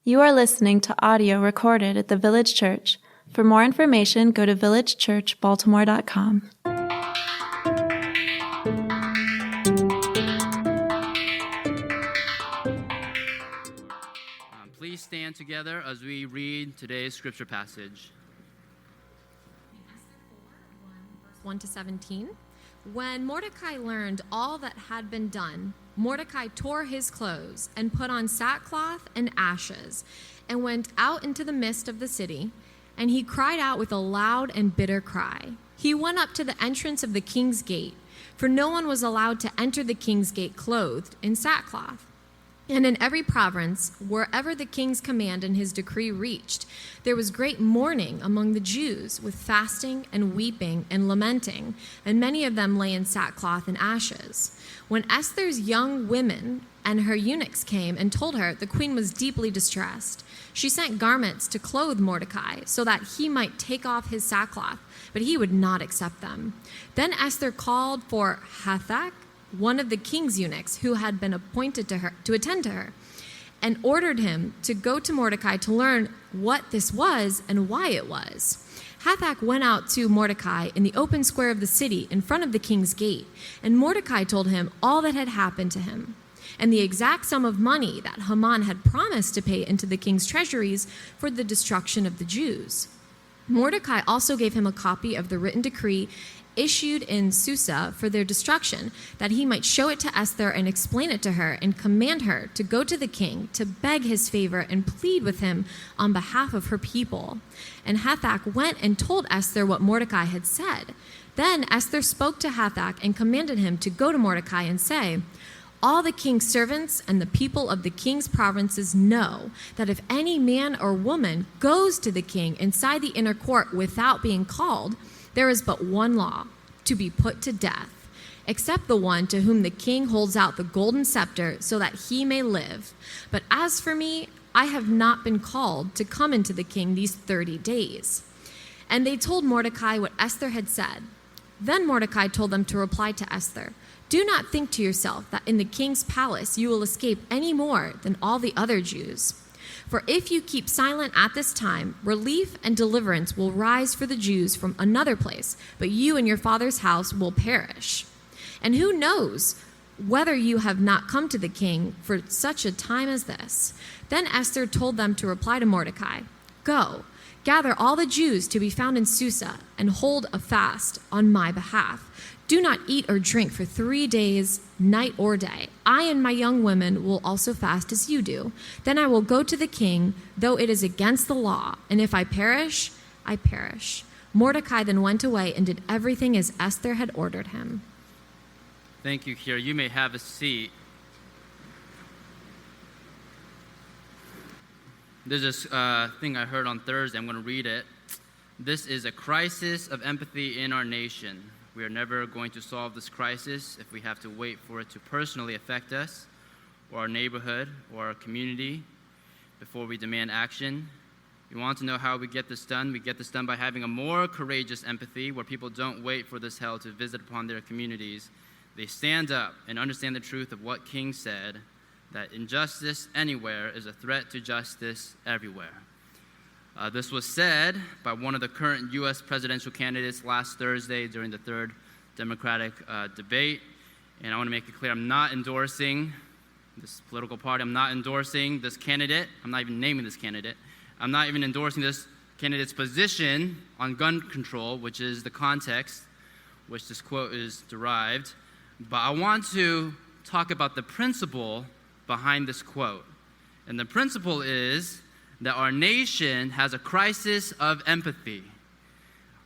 You are listening to audio recorded at the Village Church. For more information, go to villagechurchbaltimore.com. Please stand together as we read today's scripture passage. 1-17. When Mordecai learned all that had been done, Mordecai tore his clothes and put on sackcloth and ashes and went out into the midst of the city, and he cried out with a loud and bitter cry. He went up to the entrance of the king's gate, for no one was allowed to enter the king's gate clothed in sackcloth. And in every province, wherever the king's command and his decree reached, there was great mourning among the Jews, with fasting and weeping and lamenting, and many of them lay in sackcloth and ashes. When Esther's young women and her eunuchs came and told her the queen was deeply distressed, she sent garments to clothe Mordecai so that he might take off his sackcloth, but he would not accept them. Then Esther called for Hathach, one of the king's eunuchs who had been appointed to her to attend to her, and ordered him to go to Mordecai to learn what this was and why it was. Hathach went out to Mordecai in the open square of the city in front of the king's gate, and Mordecai told him all that had happened to him, and the exact sum of money that Haman had promised to pay into the king's treasuries for the destruction of the Jews. Mordecai also gave him a copy of the written decree issued in Susa for their destruction, that he might show it to Esther and explain it to her and command her to go to the king to beg his favor and plead with him on behalf of her people. And Hathach went and told Esther what Mordecai had said. Then Esther spoke to Hathach and commanded him to go to Mordecai and say, "All the king's servants and the people of the king's provinces know that if any man or woman goes to the king inside the inner court without being called, there is but one law, to be put to death, except the one to whom the king holds out the golden scepter so that he may live. But as for me, I have not been called to come into the king these 30 days. And they told Mordecai what Esther had said. Then Mordecai told them to reply to Esther, "Do not think to yourself that in the king's palace you will escape any more than all the other Jews. For if you keep silent at this time, relief and deliverance will rise for the Jews from another place, but you and your father's house will perish. And who knows whether you have not come to the king for such a time as this?" Then Esther told them to reply to Mordecai, "Go, gather all the Jews to be found in Susa and hold a fast on my behalf. Do not eat or drink for 3 days, night or day. I and my young women will also fast as you do. Then I will go to the king, though it is against the law, and if I perish, I perish." Mordecai then went away and did everything as Esther had ordered him. Thank you, Kira. You may have a seat. There's this thing I heard on Thursday. I'm going to read it. This is a crisis of empathy in our nation. We are never going to solve this crisis if we have to wait for it to personally affect us, or our neighborhood, or our community, before we demand action. You want to know how we get this done? We get this done by having a more courageous empathy, where people don't wait for this hell to visit upon their communities. They stand up and understand the truth of what King said, that injustice anywhere is a threat to justice everywhere. This was said by one of the current U.S. presidential candidates last Thursday during the third Democratic debate. And I want to make it clear, I'm not endorsing this political party. I'm not endorsing this candidate. I'm not even naming this candidate. I'm not even endorsing this candidate's position on gun control, which is the context which this quote is derived. But I want to talk about the principle behind this quote. And the principle is that our nation has a crisis of empathy.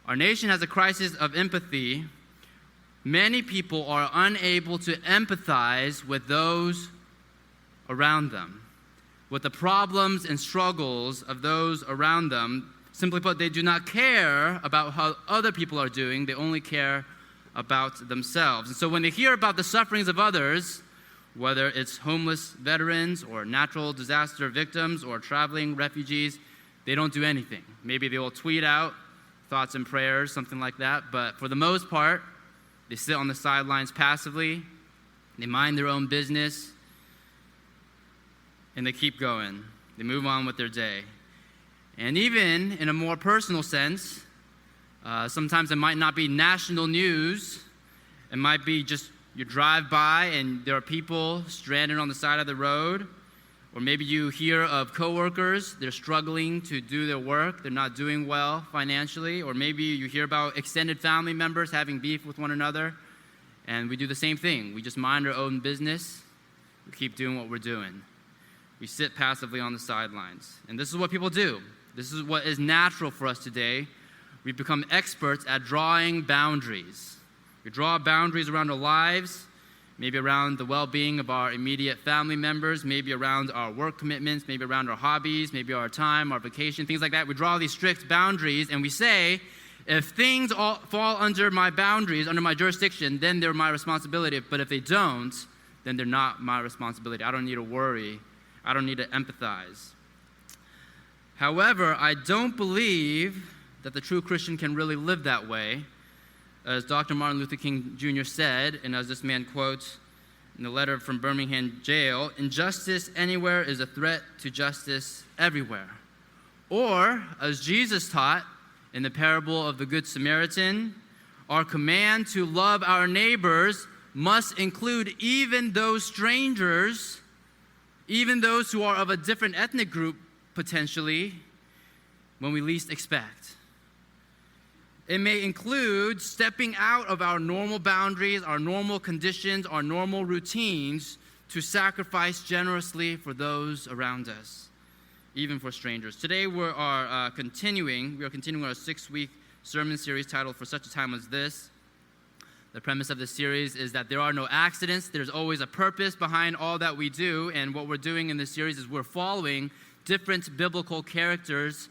Our nation has a crisis of empathy. Many people are unable to empathize with those around them, with the problems and struggles of those around them. Simply put, they do not care about how other people are doing. They only care about themselves. And so when they hear about the sufferings of others, whether it's homeless veterans or natural disaster victims or traveling refugees, they don't do anything. Maybe they will tweet out thoughts and prayers, something like that. But for the most part, they sit on the sidelines passively. They mind their own business. And they keep going. They move on with their day. And even in a more personal sense, sometimes it might not be national news. It might be just you drive by and there are people stranded on the side of the road. Or maybe you hear of coworkers, they're struggling to do their work, they're not doing well financially. Or maybe you hear about extended family members having beef with one another. And we do the same thing. We just mind our own business. We keep doing what we're doing. We sit passively on the sidelines. And this is what people do. This is what is natural for us today. We've become experts at drawing boundaries. We draw boundaries around our lives, maybe around the well-being of our immediate family members, maybe around our work commitments, maybe around our hobbies, maybe our time, our vacation, things like that. We draw these strict boundaries, and we say, if things all fall under my boundaries, under my jurisdiction, then they're my responsibility. But if they don't, then they're not my responsibility. I don't need to worry. I don't need to empathize. However, I don't believe that the true Christian can really live that way. As Dr. Martin Luther King Jr. said, and as this man quotes in the letter from Birmingham jail, injustice anywhere is a threat to justice everywhere. Or, as Jesus taught in the parable of the Good Samaritan, our command to love our neighbors must include even those strangers, even those who are of a different ethnic group, potentially, when we least expect. It may include stepping out of our normal boundaries, our normal conditions, our normal routines to sacrifice generously for those around us, even for strangers. Today we are continuing our 6-week sermon series titled For Such a Time as This. The premise of this series is that there are no accidents. There's always a purpose behind all that we do, and what we're doing in this series is we're following different biblical characters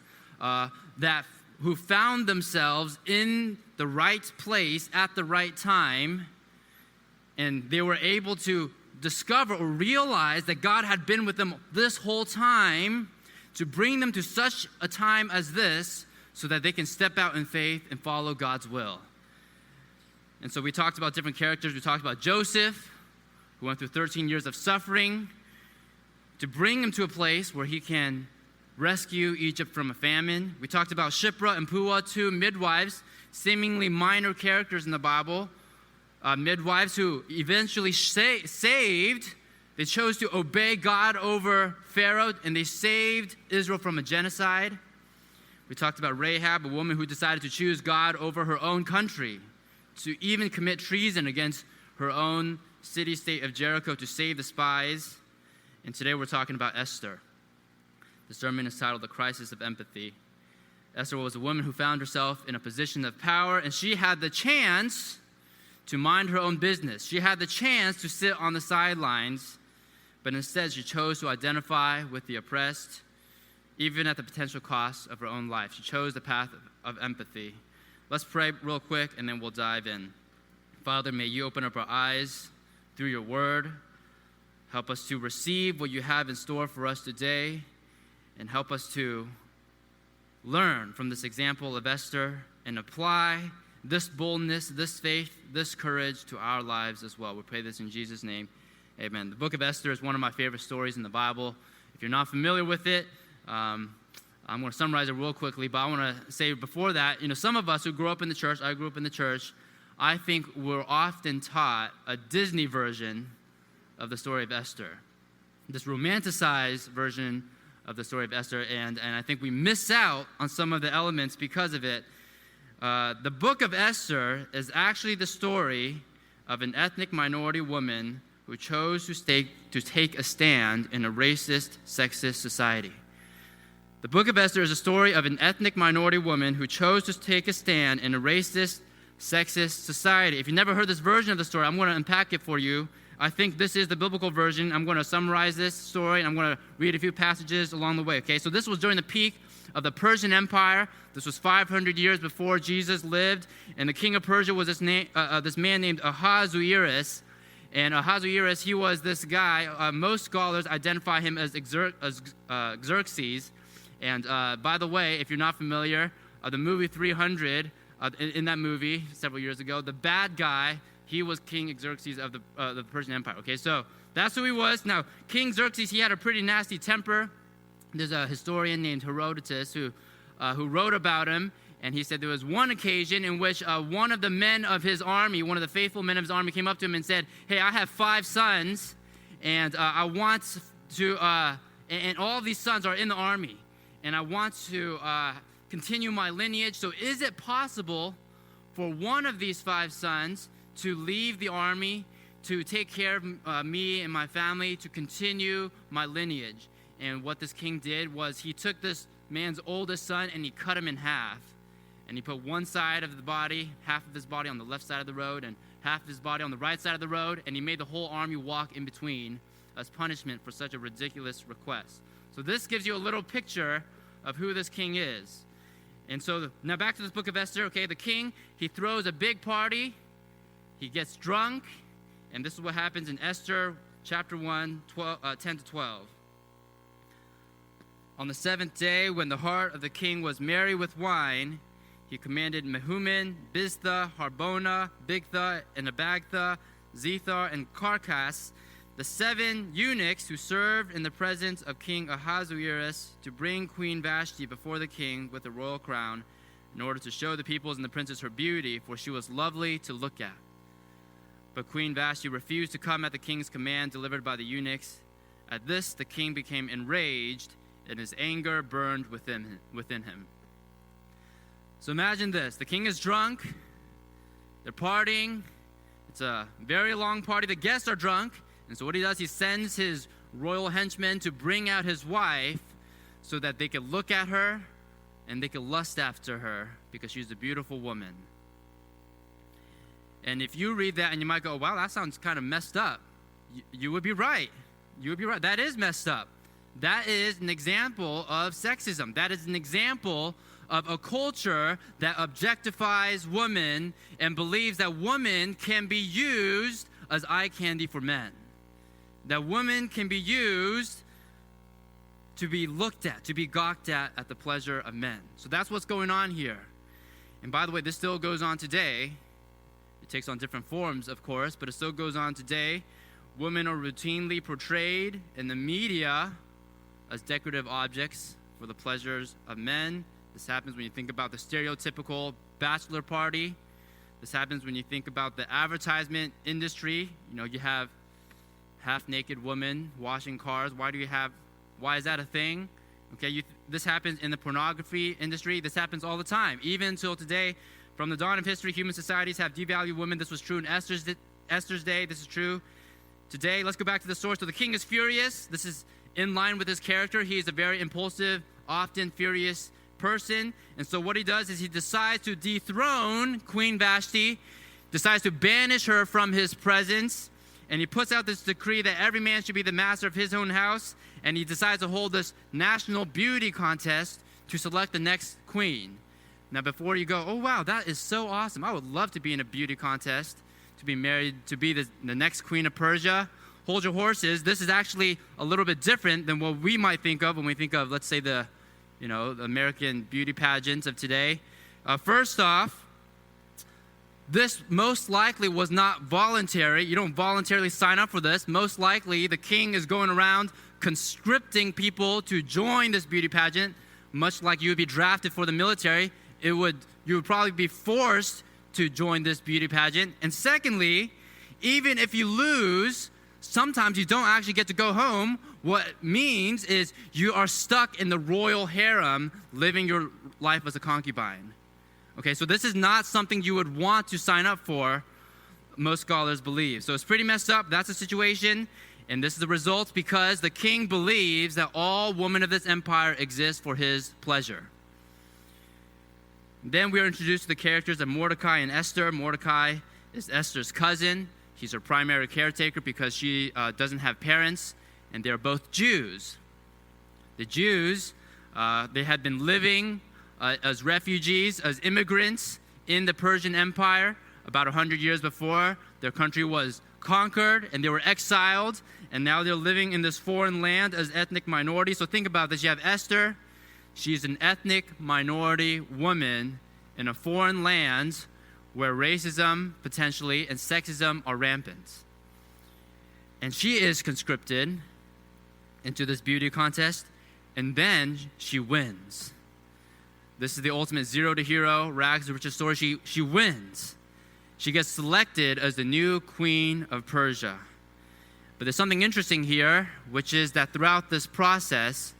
who found themselves in the right place at the right time, and they were able to discover or realize that God had been with them this whole time to bring them to such a time as this so that they can step out in faith and follow God's will. And so we talked about different characters. We talked about Joseph, who went through 13 years of suffering to bring him to a place where he can rescue Egypt from a famine. We talked about Shiphrah and Puah, 2 midwives, seemingly minor characters in the Bible, midwives who eventually saved. They chose to obey God over Pharaoh, and they saved Israel from a genocide. We talked about Rahab, a woman who decided to choose God over her own country, to even commit treason against her own city-state of Jericho to save the spies. And today we're talking about Esther. The sermon is titled The Crisis of Empathy. Esther was a woman who found herself in a position of power, and she had the chance to mind her own business. She had the chance to sit on the sidelines, but instead she chose to identify with the oppressed, even at the potential cost of her own life. She chose the path of empathy. Let's pray real quick, and then we'll dive in. Father, may you open up our eyes through your word. Help us to receive what you have in store for us today, and help us to learn from this example of Esther and apply this boldness, this faith, this courage to our lives as well. We pray this in Jesus' name. Amen. The book of Esther is one of my favorite stories in the Bible. If you're not familiar with it, I'm going to summarize it real quickly, but I want to say before that, some of us who grew up in the church, I grew up in the church, I think we're often taught a Disney version of the story of Esther, this romanticized version of the story of Esther, and I think we miss out on some of the elements because of it. The book of Esther is actually the story of an ethnic minority woman who chose to take a stand in a racist, sexist society. The book of Esther is a story of an ethnic minority woman who chose to take a stand in a racist, sexist society. If you never heard this version of the story, I'm going to unpack it for you. I think this is the biblical version. I'm going to summarize this story, and I'm going to read a few passages along the way, okay? So this was during the peak of the Persian Empire. This was 500 years before Jesus lived, and the king of Persia was this man named Ahasuerus. And Ahasuerus, he was this guy. Most scholars identify him as Xerxes. And by the way, if you're not familiar, the movie 300, in that movie several years ago, the bad guy, he was King Xerxes of the Persian Empire. Okay, so that's who he was. Now, King Xerxes, he had a pretty nasty temper. there's a historian named Herodotus who wrote about him, and he said there was one occasion in which one of the men of his army, one of the faithful men of his army, came up to him and said, "Hey, I have 5 sons, and I want to, and all of these sons are in the army, and I want to continue my lineage. So is it possible for one of these 5 sons to leave the army, to take care of me and my family, to continue my lineage?" And what this king did was he took this man's oldest son and he cut him in half. And he put one side of the body, half of his body on the left side of the road and half of his body on the right side of the road, and he made the whole army walk in between as punishment for such a ridiculous request. So this gives you a little picture of who this king is. And so now back to this book of Esther. Okay, the king, he throws a big party, he gets drunk, and this is what happens in Esther chapter 1, 10 to 12. On the 7th day, when the heart of the king was merry with wine, he commanded Mehuman, Biztha, Harbona, Bigtha, and Abagtha, Zethar, and Carcass, the 7 eunuchs who served in the presence of King Ahasuerus, to bring Queen Vashti before the king with a royal crown, in order to show the peoples and the princes her beauty, for she was lovely to look at. But Queen Vashti refused to come at the king's command delivered by the eunuchs. At this, the king became enraged, and his anger burned within him. So imagine this. The king is drunk. They're partying. It's a very long party. The guests are drunk. And so what he does, he sends his royal henchmen to bring out his wife so that they could look at her and they could lust after her because she's a beautiful woman. And if you read that and you might go, wow, that sounds kind of messed up. You would be right. You would be right. That is messed up. That is an example of sexism. That is an example of a culture that objectifies women and believes that women can be used as eye candy for men. That women can be used to be looked at, to be gawked at the pleasure of men. So that's what's going on here. And by the way, this still goes on today. It takes on different forms, of course, but it still goes on today. Women are routinely portrayed in the media as decorative objects for the pleasures of men. This happens when you think about the stereotypical bachelor party. This happens when you think about the advertisement industry. You know, you have half-naked women washing cars. Why is that a thing? Okay, this happens in the pornography industry. This happens all the time. Even until today, from the dawn of history, human societies have devalued women. This was true in Esther's day. This is true today. Let's go back to the source. So the king is furious. This is in line with his character. He is a very impulsive, often furious person. And so what he does is he decides to dethrone Queen Vashti, decides to banish her from his presence, and he puts out this decree that every man should be the master of his own house, and he decides to hold this national beauty contest to select the next queen. Now, before you go, oh, wow, that is so awesome. I would love to be in a beauty contest, to be married, to be the next queen of Persia. Hold your horses. This is actually a little bit different than what we might think of when we think of, let's say, the American beauty pageants of today. First off, this most likely was not voluntary. You don't voluntarily sign up for this. Most likely, the king is going around conscripting people to join this beauty pageant, much like you would be drafted for the military. You would probably be forced to join this beauty pageant. And secondly, even if you lose, sometimes you don't actually get to go home. What it means is you are stuck in the royal harem, living your life as a concubine. Okay, so this is not something you would want to sign up for, most scholars believe. So it's pretty messed up. That's the situation. And this is the result because the king believes that all women of this empire exist for his pleasure. Then we are introduced to the characters of Mordecai and Esther. Mordecai is Esther's cousin. He's her primary caretaker because she doesn't have parents, and they're both Jews. The Jews, they had been living as refugees, as immigrants in the Persian Empire about 100 years before. Their country was conquered, and they were exiled, and now they're living in this foreign land as ethnic minorities. So think about this. You have Esther. She's an ethnic minority woman in a foreign land where racism, potentially, and sexism are rampant. And she is conscripted into this beauty contest, and then she wins. This is the ultimate zero to hero, rags to riches story. She wins. She gets selected as the new queen of Persia. But there's something interesting here, which is that throughout this process,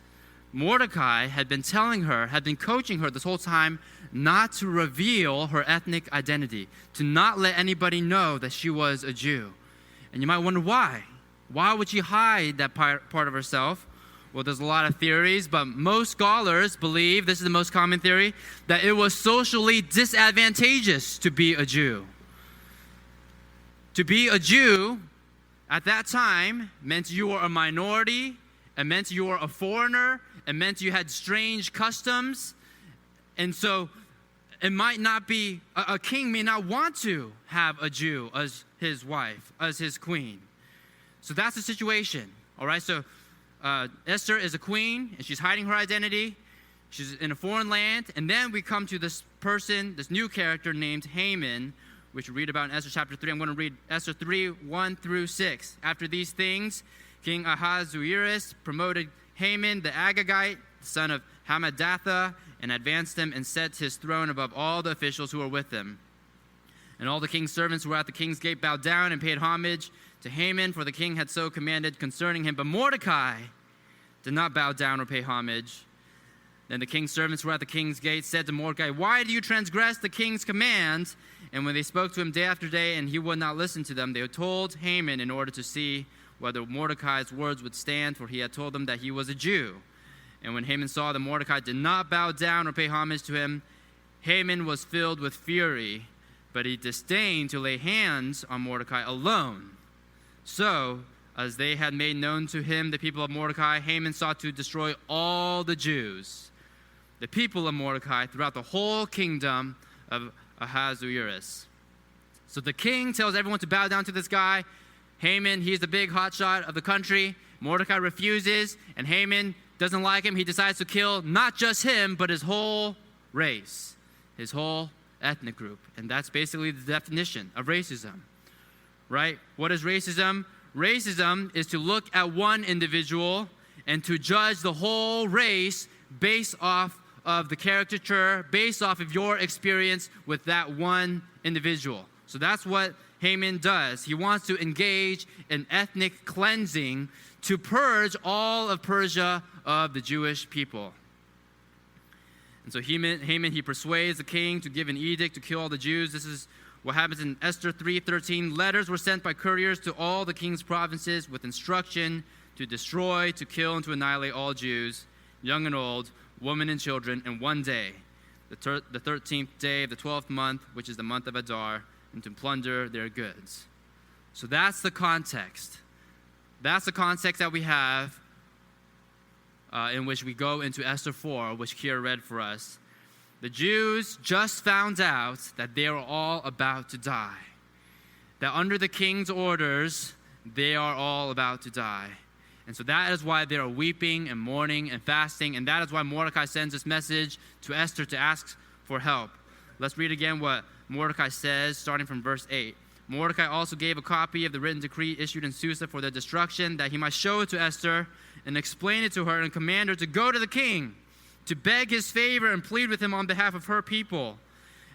Mordecai had been coaching her this whole time not to reveal her ethnic identity, to not let anybody know that she was a Jew. And you might wonder why. Why would she hide that part of herself? Well, there's a lot of theories, but most scholars believe, this is the most common theory, that it was socially disadvantageous to be a Jew. To be a Jew at that time meant you were a minority, it meant you were a foreigner, it meant you had strange customs, and so it might not be, a king may not want to have a Jew as his wife, as his queen. So that's the situation, all right? So Esther is a queen, and she's hiding her identity. She's in a foreign land, and then we come to this person, this new character named Haman, which we read about in Esther chapter 3. I'm going to read Esther 3, 1 through 6. After these things, King Ahasuerus promoted Haman the Agagite, son of Hammedatha, and advanced him and set his throne above all the officials who were with him. And all the king's servants who were at the king's gate bowed down and paid homage to Haman, for the king had so commanded concerning him. But Mordecai did not bow down or pay homage. Then the king's servants who were at the king's gate said to Mordecai, "Why do you transgress the king's command?" And when they spoke to him day after day and he would not listen to them, they told Haman in order to see whether Mordecai's words would stand, for he had told them that he was a Jew. And when Haman saw that Mordecai did not bow down or pay homage to him, Haman was filled with fury, but he disdained to lay hands on Mordecai alone. So, as they had made known to him the people of Mordecai, Haman sought to destroy all the Jews, the people of Mordecai, throughout the whole kingdom of Ahasuerus. So the king tells everyone to bow down to this guy. Haman, he's the big hotshot of the country. Mordecai refuses, and Haman doesn't like him. He decides to kill not just him, but his whole race, his whole ethnic group. And that's basically the definition of racism, right? What is racism? Racism is to look at one individual and to judge the whole race based off of the caricature, based off of your experience with that one individual. So that's what Haman does. He wants to engage in ethnic cleansing to purge all of Persia of the Jewish people. And so Haman, he persuades the king to give an edict to kill all the Jews. This is what happens in Esther 3:13. Letters were sent by couriers to all the king's provinces with instruction to destroy, to kill, and to annihilate all Jews, young and old, women and children, in one day, the 13th day of the 12th month, which is the month of Adar, and to plunder their goods. So that's the context. That's the context that we have in which we go into Esther 4, which Kira read for us. The Jews just found out that they are all about to die. That under the king's orders, they are all about to die. And so that is why they are weeping and mourning and fasting. And that is why Mordecai sends this message to Esther to ask for help. Let's read again what Mordecai says, starting from verse 8. Mordecai also gave a copy of the written decree issued in Susa for their destruction, that he might show it to Esther and explain it to her and command her to go to the king, to beg his favor and plead with him on behalf of her people.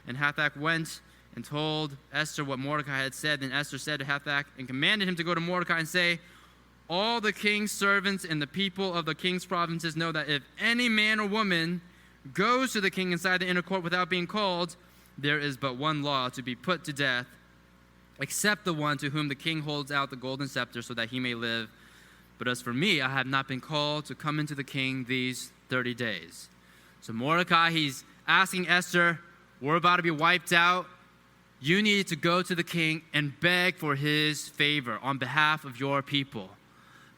And Hathach went and told Esther what Mordecai had said. Then Esther said to Hathach and commanded him to go to Mordecai and say, all the king's servants and the people of the king's provinces know that if any man or woman goes to the king inside the inner court without being called, there is but one law, to be put to death, except the one to whom the king holds out the golden scepter so that he may live. But as for me, I have not been called to come into the king these 30 days. So Mordecai, he's asking Esther, we're about to be wiped out. You need to go to the king and beg for his favor on behalf of your people.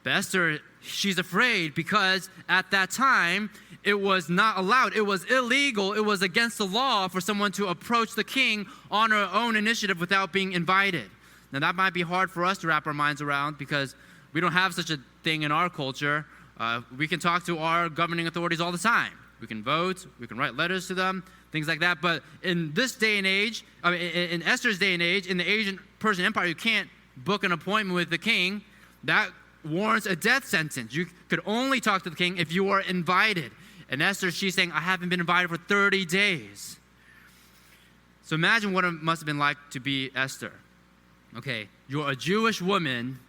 But Esther, she's afraid because at that time, it was not allowed. It was illegal. It was against the law for someone to approach the king on her own initiative without being invited. Now, that might be hard for us to wrap our minds around because we don't have such a thing in our culture. We can talk to our governing authorities all the time. We can vote. We can write letters to them, things like that. But in this day and age, in Esther's day and age, in the Persian Empire, you can't book an appointment with the king. That warrants a death sentence. You could only talk to the king if you were invited. And Esther, she's saying, I haven't been invited for 30 days. So imagine what it must have been like to be Esther. Okay, you're a Jewish woman,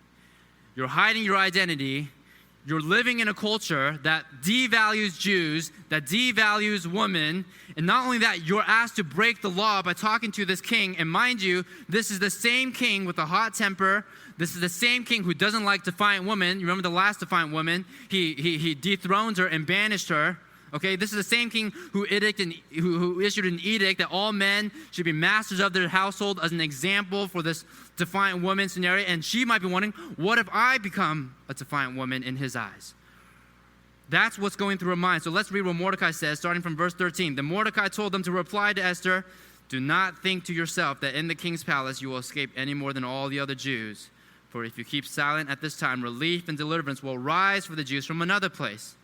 you're hiding your identity, you're living in a culture that devalues Jews, that devalues women, and not only that, you're asked to break the law by talking to this king. And mind you, this is the same king with a hot temper. This is the same king who doesn't like defiant women. You remember the last defiant woman? He dethroned her and banished her. Okay, this is the same king who issued an edict that all men should be masters of their household as an example for this defiant woman scenario. And she might be wondering, what if I become a defiant woman in his eyes? That's what's going through her mind. So let's read what Mordecai says, starting from verse 13. Then Mordecai told them to reply to Esther, do not think to yourself that in the king's palace you will escape any more than all the other Jews. For if you keep silent at this time, relief and deliverance will rise for the Jews from another place.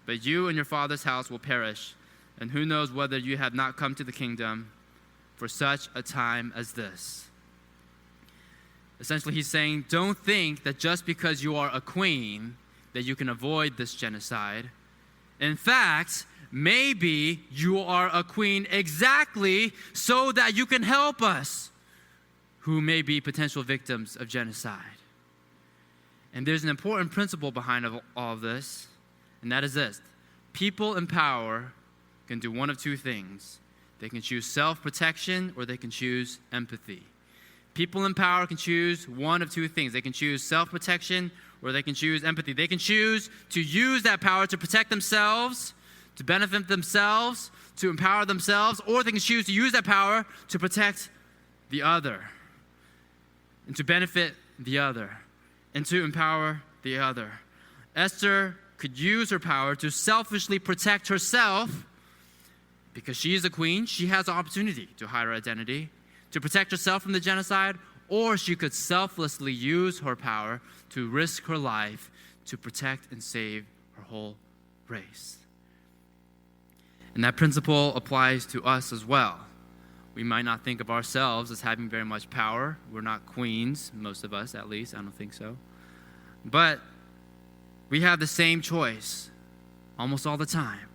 But you and your father's house will perish, and who knows whether you have not come to the kingdom for such a time as this. Essentially, he's saying, don't think that just because you are a queen that you can avoid this genocide. In fact, maybe you are a queen exactly so that you can help us who may be potential victims of genocide. And there's an important principle behind all of this. And that is this. People in power can do one of two things. They can choose self-protection or they can choose empathy. People in power can choose one of two things. They can choose self-protection or they can choose empathy. They can choose to use that power to protect themselves, to benefit themselves, to empower themselves, or they can choose to use that power to protect the other and to benefit the other and to empower the other. Esther could use her power to selfishly protect herself because she is a queen. She has the opportunity to hide her identity, to protect herself from the genocide, or she could selflessly use her power to risk her life to protect and save her whole race. And that principle applies to us as well. We might not think of ourselves as having very much power. We're not queens, most of us at least. I don't think so. But we have the same choice almost all the time.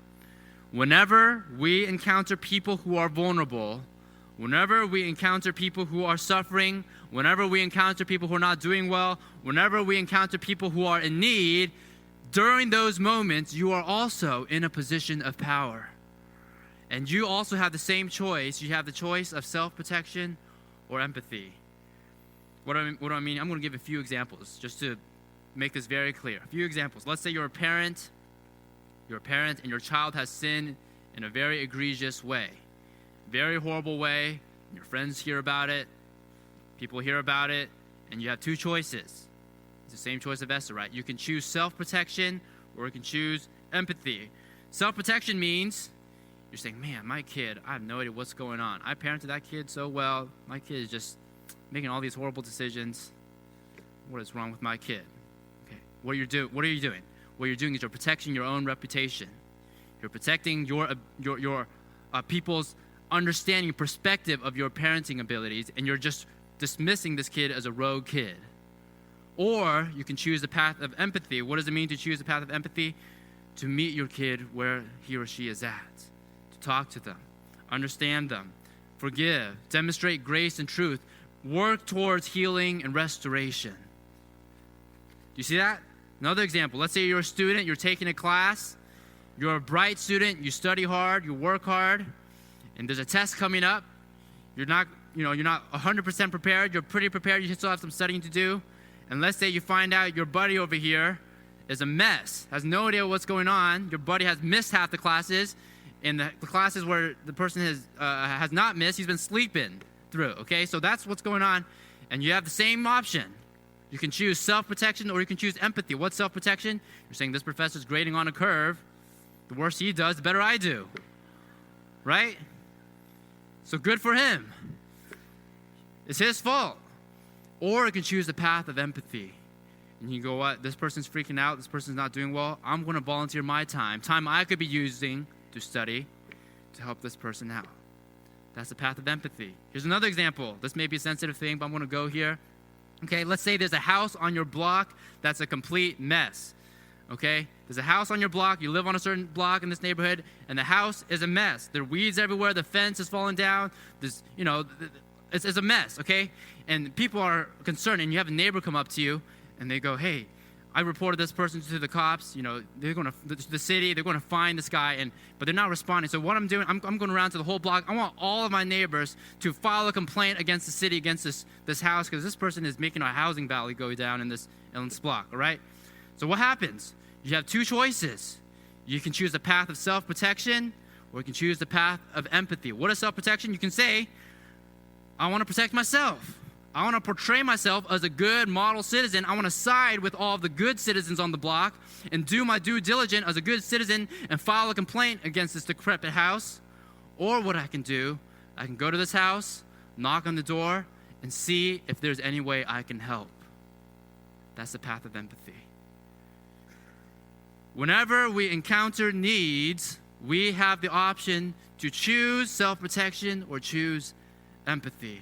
Whenever we encounter people who are vulnerable, whenever we encounter people who are suffering, whenever we encounter people who are not doing well, whenever we encounter people who are in need, during those moments, you are also in a position of power. And you also have the same choice. You have the choice of self-protection or empathy. What do I mean? I'm going to give a few examples just to make this very clear. A few examples. Let's say you're a parent and your child has sinned in a very egregious way, very horrible way. Your friends hear about it, people hear about it, and you have two choices. It's the same choice of Esther, right? You can choose self-protection or you can choose empathy. Self-protection means you're saying, man, my kid, I have no idea what's going on. I parented that kid so well. My kid is just making all these horrible decisions. What is wrong with my kid? What are you doing? What you're doing is you're protecting your own reputation. You're protecting your people's understanding and perspective of your parenting abilities, and you're just dismissing this kid as a rogue kid. Or you can choose the path of empathy. What does it mean to choose the path of empathy? To meet your kid where he or she is at, to talk to them, understand them, forgive, demonstrate grace and truth, work towards healing and restoration. Do you see that? Another example, let's say you're a student, you're taking a class, you're a bright student, you study hard, you work hard, and there's a test coming up. You're not 100% prepared, you're pretty prepared, you still have some studying to do. And let's say you find out your buddy over here is a mess, has no idea what's going on. Your buddy has missed half the classes, and the classes where the person has not missed, he's been sleeping through, okay? So that's what's going on, and you have the same option. You can choose self-protection or you can choose empathy. What's self-protection? You're saying this professor's grading on a curve. The worse he does, the better I do. Right? So good for him. It's his fault. Or you can choose the path of empathy. And you go, what? This person's freaking out. This person's not doing well. I'm going to volunteer my time I could be using to study to help this person out. That's the path of empathy. Here's another example. This may be a sensitive thing, but I'm going to go here. Okay, let's say there's a house on your block that's a complete mess. Okay, there's a house on your block, you live on a certain block in this neighborhood, and the house is a mess. There are weeds everywhere, the fence is falling down, there's, it's a mess, okay? And people are concerned, and you have a neighbor come up to you, and they go, hey, I reported this person to the cops, they're going to the city, they're going to find this guy, but they're not responding. So what I'm doing, I'm going around to the whole block. I want all of my neighbors to file a complaint against the city, against this house, because this person is making our housing valley go down in this block, all right? So what happens? You have two choices. You can choose the path of self-protection, or you can choose the path of empathy. What is self-protection? You can say, I want to protect myself. I want to portray myself as a good model citizen. I want to side with all of the good citizens on the block and do my due diligence as a good citizen and file a complaint against this decrepit house. Or what I can do, I can go to this house, knock on the door, and see if there's any way I can help. That's the path of empathy. Whenever we encounter needs, we have the option to choose self-protection or choose empathy.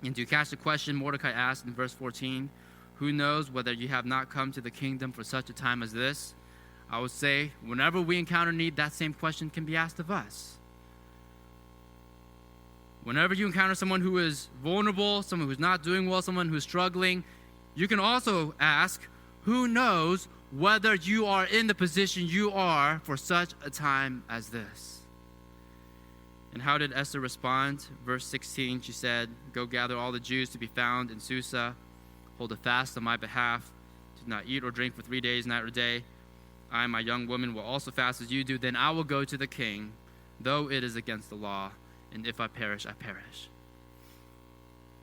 And to catch the question Mordecai asked in verse 14, who knows whether you have not come to the kingdom for such a time as this? I would say, whenever we encounter need, that same question can be asked of us. Whenever you encounter someone who is vulnerable, someone who's not doing well, someone who's struggling, you can also ask, who knows whether you are in the position you are for such a time as this? And how did Esther respond? Verse 16, she said, go gather all the Jews to be found in Susa, hold a fast on my behalf, do not eat or drink for 3 days, night or day. I and my young woman will also fast as you do. Then I will go to the king, though it is against the law, and if I perish, I perish.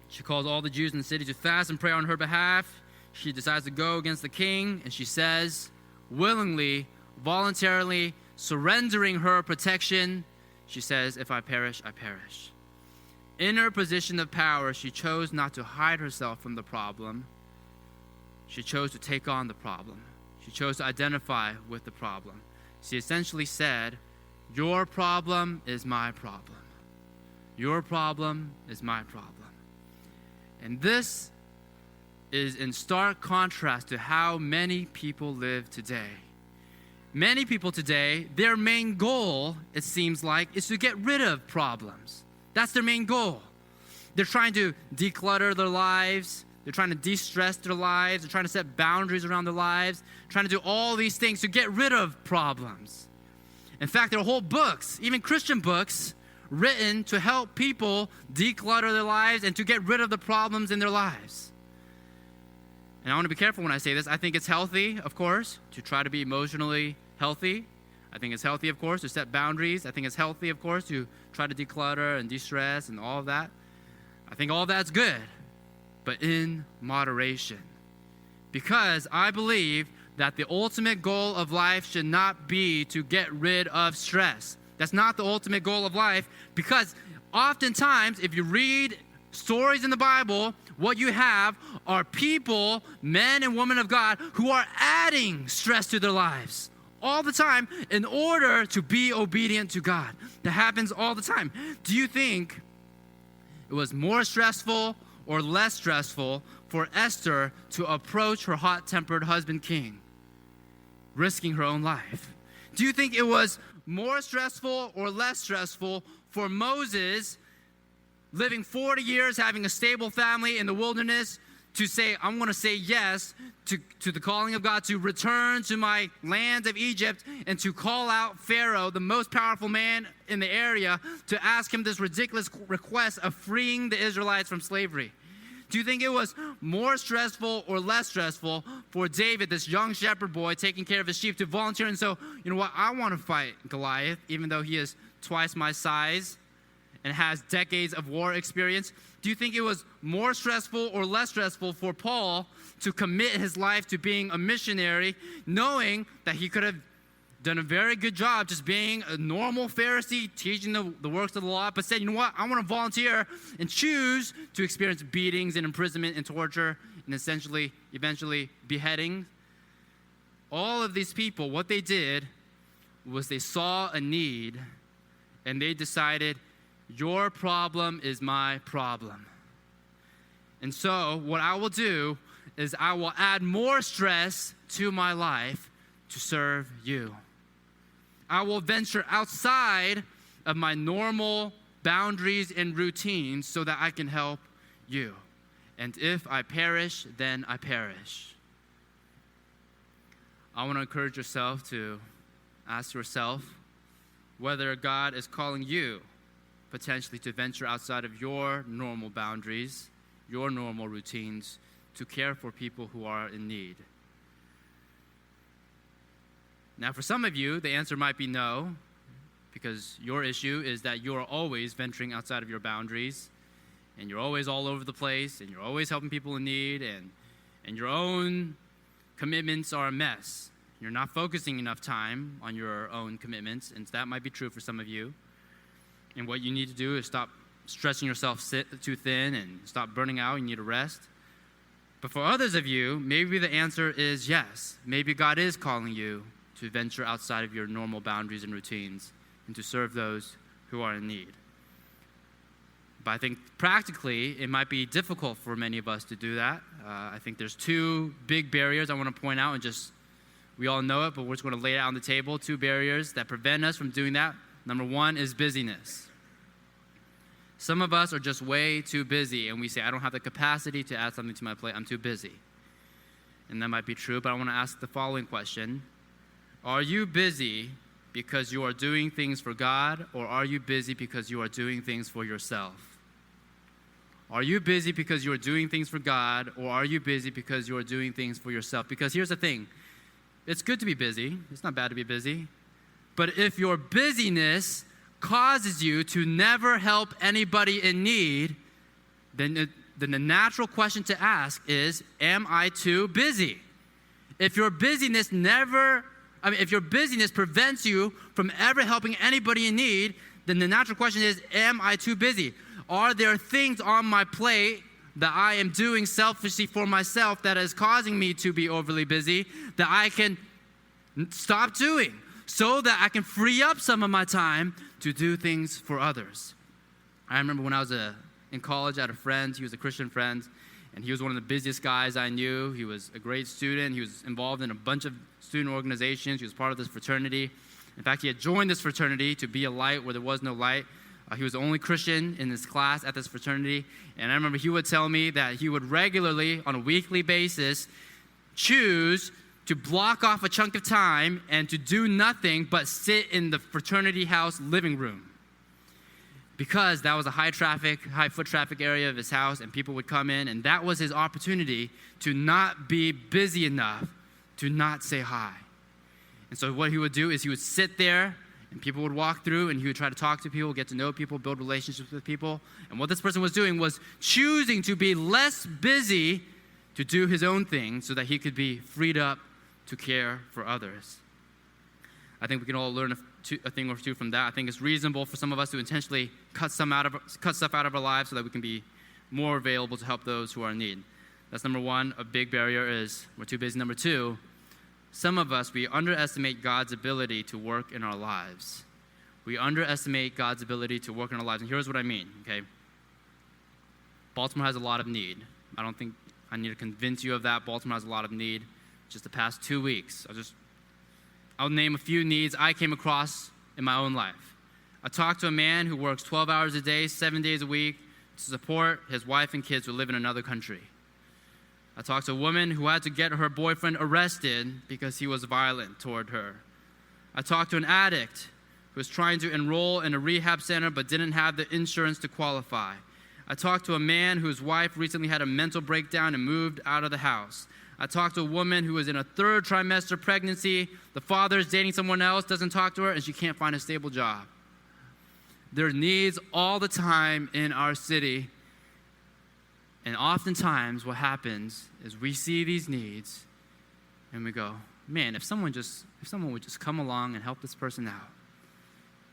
She calls all the Jews in the city to fast and pray on her behalf. She decides to go against the king, and she says, willingly, voluntarily, surrendering her protection, she says, if I perish, I perish. In her position of power, she chose not to hide herself from the problem. She chose to take on the problem. She chose to identify with the problem. She essentially said, your problem is my problem. Your problem is my problem. And this is in stark contrast to how many people live today. Many people today, their main goal, it seems like, is to get rid of problems. That's their main goal. They're trying to declutter their lives. They're trying to de-stress their lives. They're trying to set boundaries around their lives. Trying to do all these things to get rid of problems. In fact, there are whole books, even Christian books, written to help people declutter their lives and to get rid of the problems in their lives. And I want to be careful when I say this. I think it's healthy, of course, to try to be emotionally healthy. I think it's healthy, of course, to set boundaries. I think it's healthy, of course, to try to declutter and de-stress and all of that. I think all that's good, but in moderation. Because I believe that the ultimate goal of life should not be to get rid of stress. That's not the ultimate goal of life, because oftentimes, if you read stories in the Bible, what you have are people, men and women of God, who are adding stress to their lives all the time in order to be obedient to God. That happens all the time. Do you think it was more stressful or less stressful for Esther to approach her hot-tempered husband king, risking her own life? Do you think it was more stressful or less stressful for Moses, living 40 years, having a stable family in the wilderness, to say, I'm going to say yes to the calling of God, to return to my land of Egypt, and to call out Pharaoh, the most powerful man in the area, to ask him this ridiculous request of freeing the Israelites from slavery? Do you think it was more stressful or less stressful for David, this young shepherd boy taking care of his sheep, to volunteer and so, you know what, I want to fight Goliath, even though he is twice my size and has decades of war experience? Do you think it was more stressful or less stressful for Paul to commit his life to being a missionary, knowing that he could have done a very good job just being a normal Pharisee, teaching the works of the law, but said, you know what, I want to volunteer and choose to experience beatings and imprisonment and torture and eventually beheading? All of these people, what they did was they saw a need and they decided, your problem is my problem. And so what I will do is I will add more stress to my life to serve you. I will venture outside of my normal boundaries and routines so that I can help you. And if I perish, then I perish. I want to encourage yourself to ask yourself whether God is calling you potentially to venture outside of your normal boundaries, your normal routines, to care for people who are in need. Now, for some of you, the answer might be no, because your issue is that you are always venturing outside of your boundaries, and you're always all over the place, and you're always helping people in need, and your own commitments are a mess. You're not focusing enough time on your own commitments, and that might be true for some of you. And what you need to do is stop stretching yourself too thin and stop burning out. You need to rest. But for others of you, maybe the answer is yes. Maybe God is calling you to venture outside of your normal boundaries and routines and to serve those who are in need. But I think practically, it might be difficult for many of us to do that. I think there's two big barriers I want to point out, and we all know it, but we're just going to lay it out on the table. Two barriers that prevent us from doing that. Number one is busyness. Some of us are just way too busy, and we say, I don't have the capacity to add something to my plate. I'm too busy. And that might be true, but I want to ask the following question. Are you busy because you are doing things for God, or are you busy because you are doing things for yourself? Are you busy because you are doing things for God, or are you busy because you are doing things for yourself? Because here's the thing. It's good to be busy. It's not bad to be busy. But if your busyness causes you to never help anybody in need, then the natural question to ask is, am I too busy? If your busyness prevents you from ever helping anybody in need, then the natural question is, am I too busy? Are there things on my plate that I am doing selfishly for myself that is causing me to be overly busy that I can stop doing so that I can free up some of my time to do things for others? I remember when I was in college, I had a friend. He was a Christian friend, and he was one of the busiest guys I knew. He was a great student. He was involved in a bunch of student organizations. He was part of this fraternity. In fact, he had joined this fraternity to be a light where there was no light. He was the only Christian in his class at this fraternity. And I remember he would tell me that he would regularly, on a weekly basis, choose to block off a chunk of time and to do nothing but sit in the fraternity house living room. Because that was a high foot traffic area of his house, and people would come in, and that was his opportunity to not be busy enough to not say hi. And so what he would do is he would sit there, and people would walk through, and he would try to talk to people, get to know people, build relationships with people. And what this person was doing was choosing to be less busy to do his own thing so that he could be freed up to care for others. I think we can all learn a thing or two from that. I think it's reasonable for some of us to intentionally cut stuff out of our lives so that we can be more available to help those who are in need. That's number one. A big barrier is we're too busy. Number two, some of us, we underestimate God's ability to work in our lives. We underestimate God's ability to work in our lives. And here's what I mean, okay? Baltimore has a lot of need. I don't think I need to convince you of that. Baltimore has a lot of need. Just the past 2 weeks, I'll name a few needs I came across in my own life. I talked to a man who works 12 hours a day, 7 days a week to support his wife and kids who live in another country. I talked to a woman who had to get her boyfriend arrested because he was violent toward her. I talked to an addict who was trying to enroll in a rehab center but didn't have the insurance to qualify. I talked to a man whose wife recently had a mental breakdown and moved out of the house. I talked to a woman who was in a 3rd trimester pregnancy. The father is dating someone else, doesn't talk to her, and she can't find a stable job. There are needs all the time in our city. And oftentimes what happens is we see these needs and we go, man, if someone would just come along and help this person out,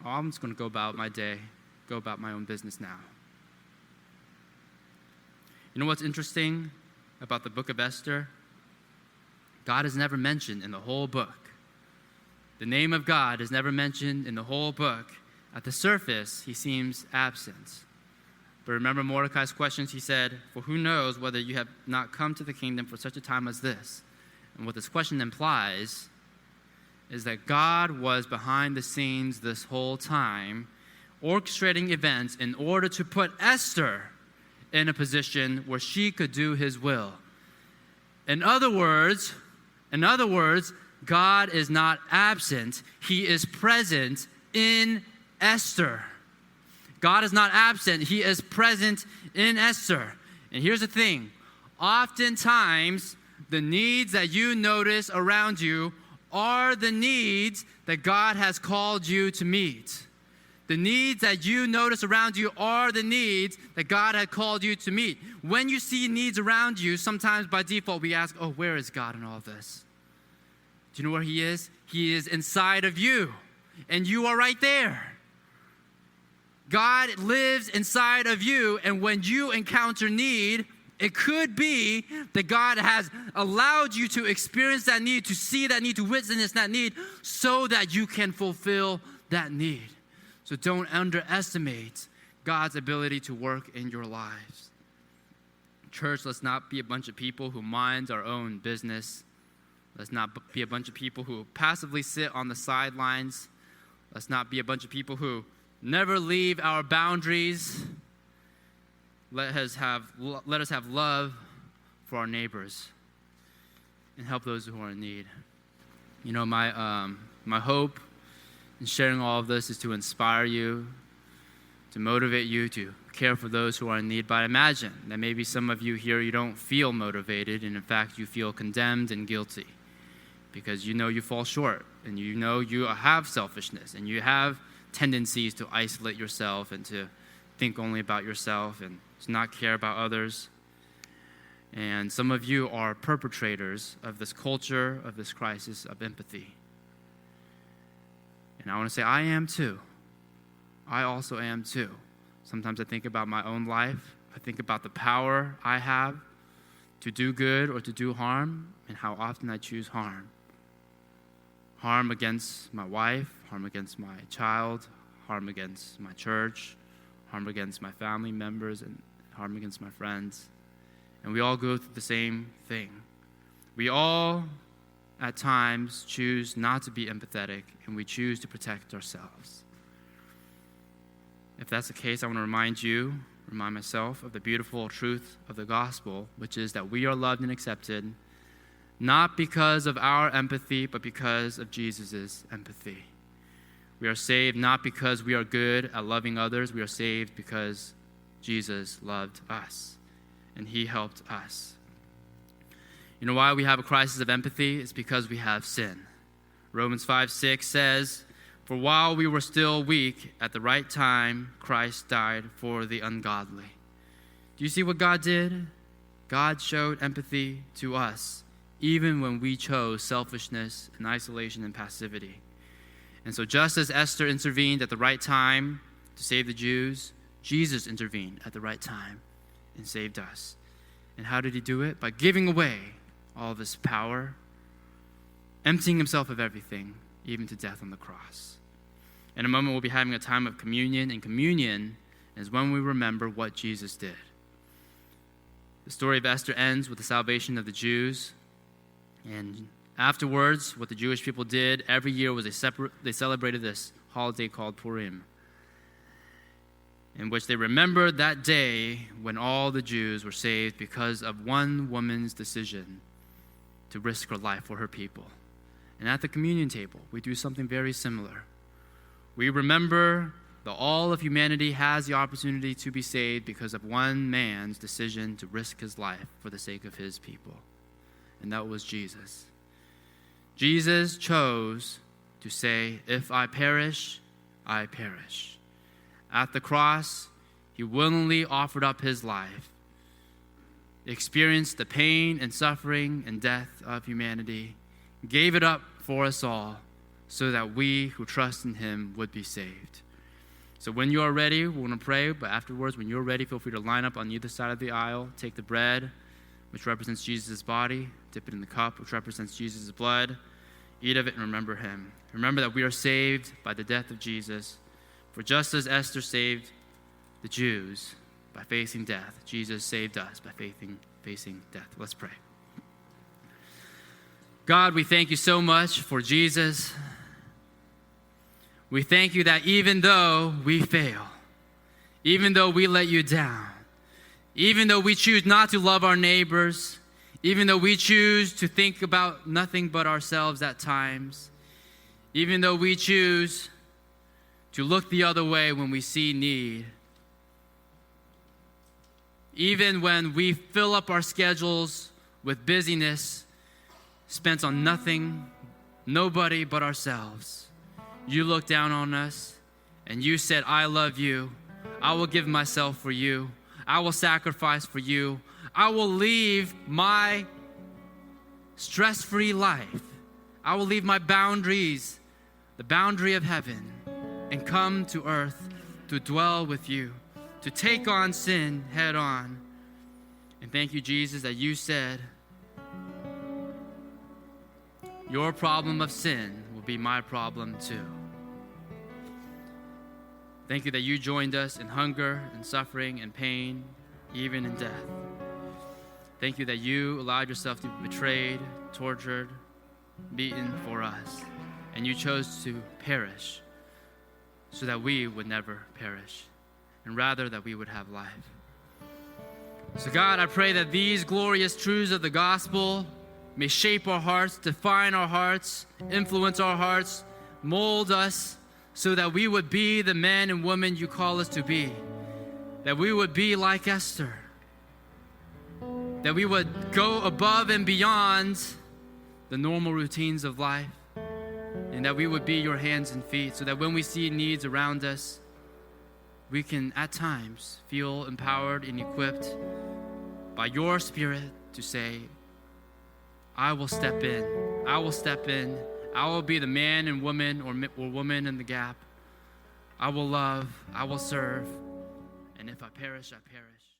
I'm just going to go about my day, go about my own business now. You know what's interesting about the book of Esther? God is never mentioned in the whole book. The name of God is never mentioned in the whole book. At the surface, he seems absent. But remember Mordecai's questions. He said, "For who knows whether you have not come to the kingdom for such a time as this?" And what this question implies is that God was behind the scenes this whole time, orchestrating events in order to put Esther in a position where she could do his will. In other words, God is not absent. He is present in Esther. God is not absent. He is present in Esther. And here's the thing. Oftentimes, the needs that you notice around you are the needs that God has called you to meet. The needs that you notice around you are the needs that God had called you to meet. When you see needs around you, sometimes by default we ask, "Oh, where is God in all of this?" Do you know where he is? He is inside of you, and you are right there. God lives inside of you, and when you encounter need, it could be that God has allowed you to experience that need, to see that need, to witness that need, so that you can fulfill that need. So don't underestimate God's ability to work in your lives. Church, let's not be a bunch of people who mind our own business. Let's not be a bunch of people who passively sit on the sidelines. Let's not be a bunch of people who never leave our boundaries. Let us have love for our neighbors and help those who are in need. You know, my hope in sharing all of this is to inspire you, to motivate you to care for those who are in need. But I imagine that maybe some of you here, you don't feel motivated, and in fact, you feel condemned and guilty because you know you fall short, and you know you have selfishness, and you have tendencies to isolate yourself and to think only about yourself and to not care about others. And some of you are perpetrators of this culture, of this crisis of empathy. And I want to say, I am too. I also am too. Sometimes I think about my own life. I think about the power I have to do good or to do harm, and how often I choose harm. Harm against my wife, harm against my child, harm against my church, harm against my family members, and harm against my friends. And we all go through the same thing. We all, at times, choose not to be empathetic, and we choose to protect ourselves. If that's the case, I want to remind myself of the beautiful truth of the gospel, which is that we are loved and accepted, not because of our empathy, but because of Jesus' empathy. We are saved not because we are good at loving others. We are saved because Jesus loved us, and he helped us. You know why we have a crisis of empathy? It's because we have sin. Romans 5:6 says, "For while we were still weak, at the right time, Christ died for the ungodly." Do you see what God did? God showed empathy to us, even when we chose selfishness and isolation and passivity. And so just as Esther intervened at the right time to save the Jews, Jesus intervened at the right time and saved us. And how did he do it? By giving away all of his power, emptying himself of everything, even to death on the cross. In a moment, we'll be having a time of communion, and communion is when we remember what Jesus did. The story of Esther ends with the salvation of the Jews, and afterwards, what the Jewish people did every year was they celebrated this holiday called Purim, in which they remembered that day when all the Jews were saved because of one woman's decision to risk her life for her people. And at the communion table, we do something very similar. We remember that all of humanity has the opportunity to be saved because of one man's decision to risk his life for the sake of his people. And that was Jesus. Jesus chose to say, "If I perish, I perish." At the cross, he willingly offered up his life, experienced the pain and suffering and death of humanity, gave it up for us all so that we who trust in him would be saved. So when you are ready, we're going to pray, but afterwards, when you're ready, feel free to line up on either side of the aisle, take the bread, which represents Jesus' body, dip it in the cup, which represents Jesus' blood, eat of it and remember him. Remember that we are saved by the death of Jesus. For just as Esther saved the Jews, by facing death. Jesus saved us by facing death. Let's pray. God, we thank you so much for Jesus. We thank you that even though we fail, even though we let you down, even though we choose not to love our neighbors, even though we choose to think about nothing but ourselves at times, even though we choose to look the other way when we see need, even when we fill up our schedules with busyness spent on nothing, nobody but ourselves, you looked down on us and you said, I love you. I will give myself for you. I will sacrifice for you. I will leave my stress-free life. I will leave my boundaries, the boundary of heaven, and come to earth to dwell with you, to take on sin head on. And thank you, Jesus, that you said, your problem of sin will be my problem too. Thank you that you joined us in hunger and suffering and pain, even in death. Thank you that you allowed yourself to be betrayed, tortured, beaten for us, and you chose to perish so that we would never perish, and rather that we would have life. So God, I pray that these glorious truths of the gospel may shape our hearts, define our hearts, influence our hearts, mold us, so that we would be the men and women you call us to be, that we would be like Esther, that we would go above and beyond the normal routines of life, and that we would be your hands and feet, so that when we see needs around us, we can at times feel empowered and equipped by your Spirit to say, I will step in. I will step in. I will be the man and woman or woman in the gap. I will love. I will serve. And if I perish, I perish.